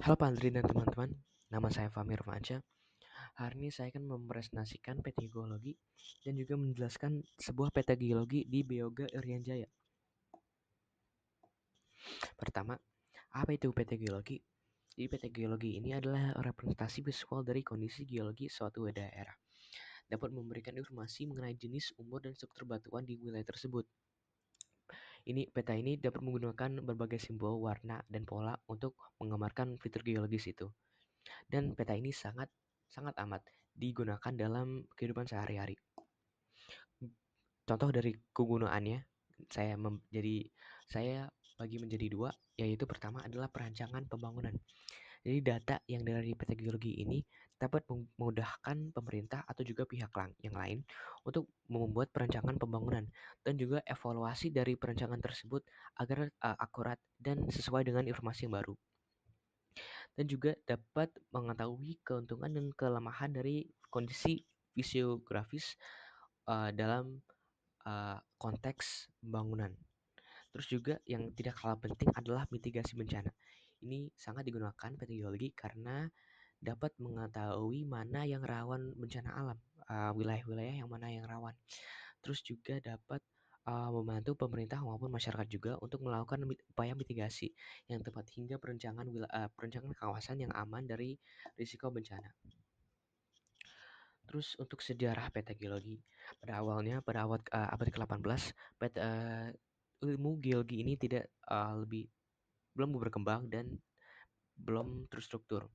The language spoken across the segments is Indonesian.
Halo Pak Andri dan teman-teman, nama saya Fahmi Romansyah. Hari ini saya akan mempresentasikan peta geologi dan juga menjelaskan sebuah peta geologi di Bioga Irian Jaya. Pertama, apa itu peta geologi? Jadi peta geologi ini adalah representasi visual dari kondisi geologi suatu daerah. Dapat memberikan informasi mengenai jenis, umur, dan struktur batuan di wilayah tersebut. Peta ini dapat menggunakan berbagai simbol, warna, dan pola untuk menggambarkan fitur geologis itu. Dan peta ini sangat sangat amat digunakan dalam kehidupan sehari-hari. Contoh dari kegunaannya, saya bagi menjadi dua, yaitu pertama adalah perancangan pembangunan. Jadi data yang dari peta geologi ini dapat memudahkan pemerintah atau juga pihak yang lain untuk membuat perancangan pembangunan dan juga evaluasi dari perancangan tersebut agar akurat dan sesuai dengan informasi yang baru. Dan juga dapat mengetahui keuntungan dan kelemahan dari kondisi fisiografis dalam konteks pembangunan. Terus juga yang tidak kalah penting adalah mitigasi bencana. Ini sangat digunakan peteorologi karena dapat mengetahui mana yang rawan bencana alam, wilayah-wilayah yang mana yang rawan. Terus juga dapat membantu pemerintah maupun masyarakat juga untuk melakukan upaya mitigasi yang tepat hingga perencanaan kawasan yang aman dari risiko bencana. Terus untuk sejarah peta geologi, pada awal abad ke-18, ilmu geologi ini tidak belum berkembang dan belum terstruktur.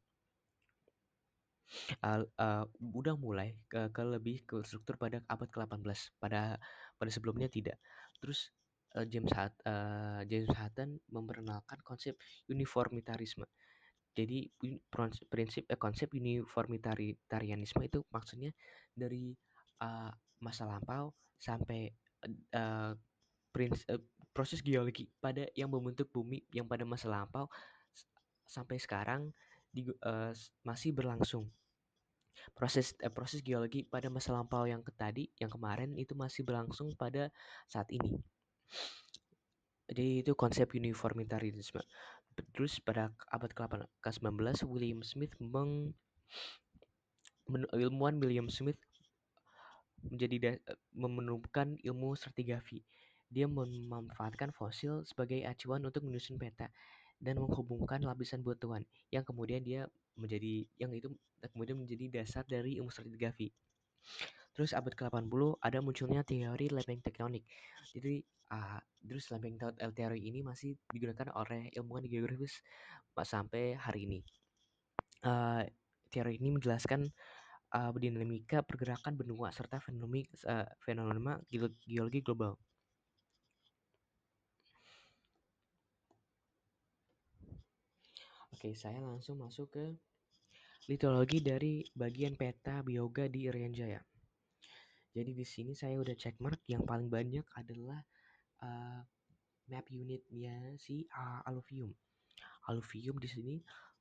Udah mulai lebih ke struktur pada abad ke-18. Pada sebelumnya tidak. Terus James Hutton memperkenalkan konsep uniformitarisme. Jadi konsep uniformitarianisme itu maksudnya dari uh, masa lampau sampai uh, proses geologi pada yang membentuk bumi yang pada masa lampau sampai sekarang masih berlangsung. Proses geologi pada masa lampau yang kemarin itu masih berlangsung pada saat ini. Jadi itu konsep uniformitarianisme. Terus pada abad ke-19 ilmuwan William Smith menemukan ilmu stratigraphy. Dia memanfaatkan fosil sebagai acuan untuk menyusun peta dan menghubungkan lapisan batuan yang kemudian menjadi dasar dari ilmu stratigraphy. Terus abad ke-80 ada munculnya teori lempeng tektonik. Jadi terus teori ini masih digunakan oleh ilmuwan geografis sampai hari ini. Teori ini menjelaskan dinamika pergerakan benua serta fenomena geologi global. Oke, saya langsung masuk ke litologi dari bagian peta bioga di Irian Jaya. Jadi di sini saya udah check mark yang paling banyak adalah map unitnya si alluvium. Alluvium di sini.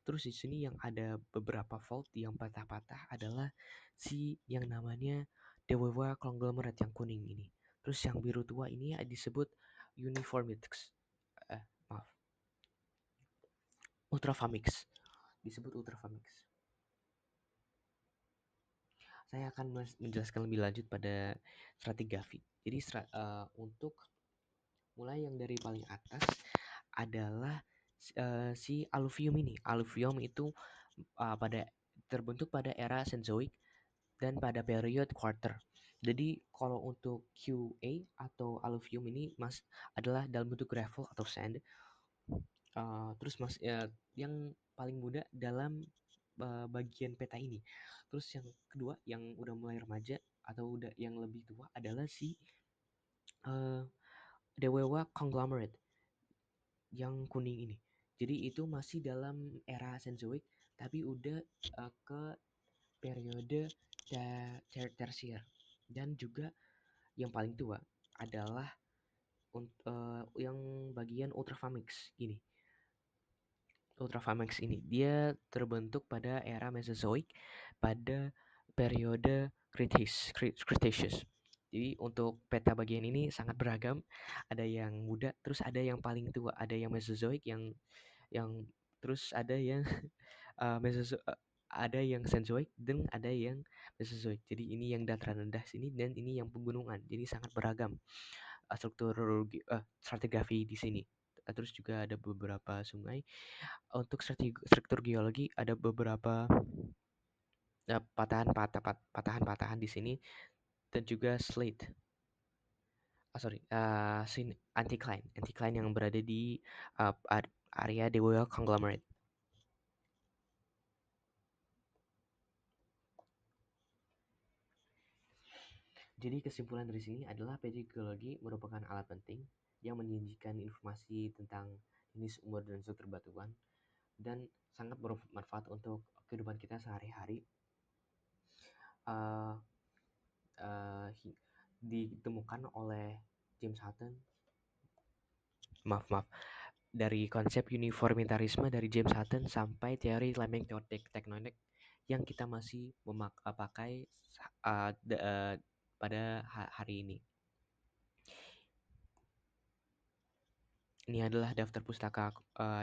Terus di sini yang ada beberapa fault yang patah-patah adalah si yang namanya Dewewa Conglomerate yang kuning ini. Terus yang biru tua ini disebut Uniformix. Maaf. Ultrafamix. Disebut Ultrafamix. Saya akan menjelaskan lebih lanjut pada stratigraphy. Jadi untuk mulai yang dari paling atas adalah si alluvium ini. Alluvium itu terbentuk pada era Cenozoic dan pada periode Quarter. Jadi kalau untuk QA atau alluvium ini adalah dalam bentuk gravel atau sand. Terus yang paling muda dalam bagian peta ini. Terus yang kedua yang udah mulai remaja atau udah yang lebih tua adalah si Dewewa Conglomerate yang kuning ini. Jadi itu masih dalam era Cenozoic tapi udah ke periode tersier. Dan juga yang paling tua adalah yang bagian Ultrafamix ini. Ultrafamix ini dia terbentuk pada era Mesozoic pada periode Cretaceous. Jadi untuk peta bagian ini sangat beragam. Ada yang muda, terus ada yang paling tua, ada yang Mesozoic yang terus ada yang ada yang Sensoic dan ada yang Mesozoic. Jadi ini yang dataran rendah sini dan ini yang pegunungan. Jadi sangat beragam struktur stratigrafi di sini. Terus juga ada beberapa sungai. Untuk struktur geologi ada beberapa patahan-patahan di sini dan juga slate. Anticline yang berada di area The Royal Conglomerate. Jadi kesimpulan dari sini adalah petrikologi merupakan alat penting yang menyajikan informasi tentang jenis umur dan struktur batuan dan sangat bermanfaat untuk kehidupan kita sehari-hari. Uh, uh, Ditemukan oleh James Hutton. Maaf. Dari konsep uniformitarisme dari James Hutton sampai teori lemming tectonic yang kita masih pakai pada hari ini. Ini adalah daftar pustaka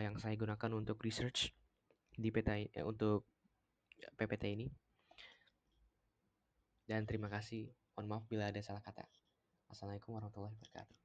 yang saya gunakan untuk research di untuk PPT ini. Dan terima kasih. Mohon maaf bila ada salah kata. Assalamualaikum warahmatullahi wabarakatuh.